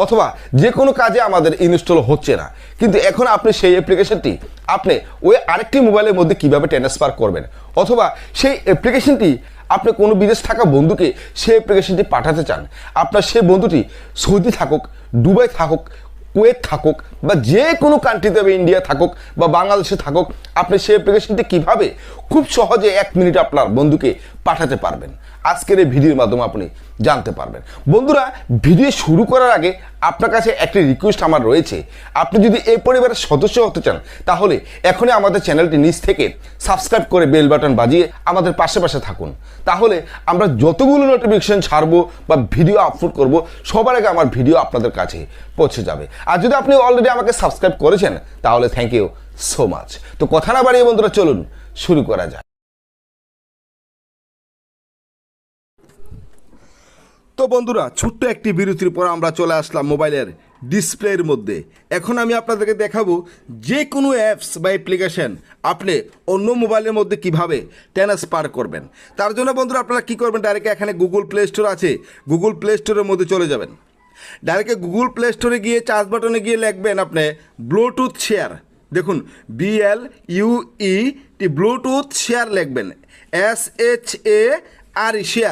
অথবা যে কোনো কাজে আমাদের ইনস্টল হচ্ছে না, কিন্তু এখন আপনি সেই অ্যাপ্লিকেশনটি আপনি ওই আরেকটি মোবাইলের মধ্যে কিভাবে ট্রান্সফার করবেন, অথবা সেই অ্যাপ্লিকেশনটি আপনি কোনো বিদেশ থাকা বন্ধুকে সেই অ্যাপ্লিকেশনটি পাঠাতে চান, আপনার সেই বন্ধুটি সৌদি থাকুক, দুবাই থাকুক, কুয়েত থাকুক বা যে কোনো কান্ট্রিতে, ইন্ডিয়া থাকুক বা বাংলাদেশে থাকুক, আপনি সেই অ্যাপ্লিকেশনটি কীভাবে খুব সহজে 1 মিনিট আপনার বন্ধুকে পাঠাতে পারবেন, আজকের এই ভিডিওর মাধ্যমে আপনি জানতে পারবেন। বন্ধুরা, ভিডিও শুরু করার আগে আপনার কাছে একটি রিকোয়েস্ট আমার রয়েছে, আপনি যদি এই পরিবারের সদস্য হতে চান তাহলে এখনই আমাদের চ্যানেলটি নিচ থেকে সাবস্ক্রাইব করে বেল বাটন বাজিয়ে আমাদের পাশে পাশে থাকুন। তাহলে আমরা যতগুলো নোটিফিকেশন ছাড়বো বা ভিডিও আপলোড করব, সবার আগে আমার ভিডিও আপনাদের কাছে পৌঁছে যাবে। আর যদি আপনি অলরেডি আমাকে সাবস্ক্রাইব করেছেন তাহলে থ্যাংক ইউ সো মাচ। তো কথা না বাড়িয়ে বন্ধুরা, চলুন শুরু করা যায়। তো বন্ধুরা, ছোট্ট একটি বিরতির পর আমরা চলে আসলাম মোবাইলের ডিসপ্লের মধ্যে। এখন আমি আপনাদেরকে দেখাবো যে কোনো অ্যাপস বা অ্যাপ্লিকেশন আপনি অন্য মোবাইলের মধ্যে কিভাবে ট্রান্সফার করবেন। তার জন্য বন্ধুরা আপনারা কী করবেন, ডাইরেক্ট এখানে গুগল প্লে স্টোর আছে, গুগল প্লে স্টোরের মধ্যে চলে যাবেন। ডাইরেক্ট গুগল প্লে স্টোরে গিয়ে সার্চ বাটনে গিয়ে লিখবেন আপনি ব্লুটুথ শেয়ার। দেখুন BLUET ব্লুটুথ শেয়ার লিখবেন, SHARE শেয়ার।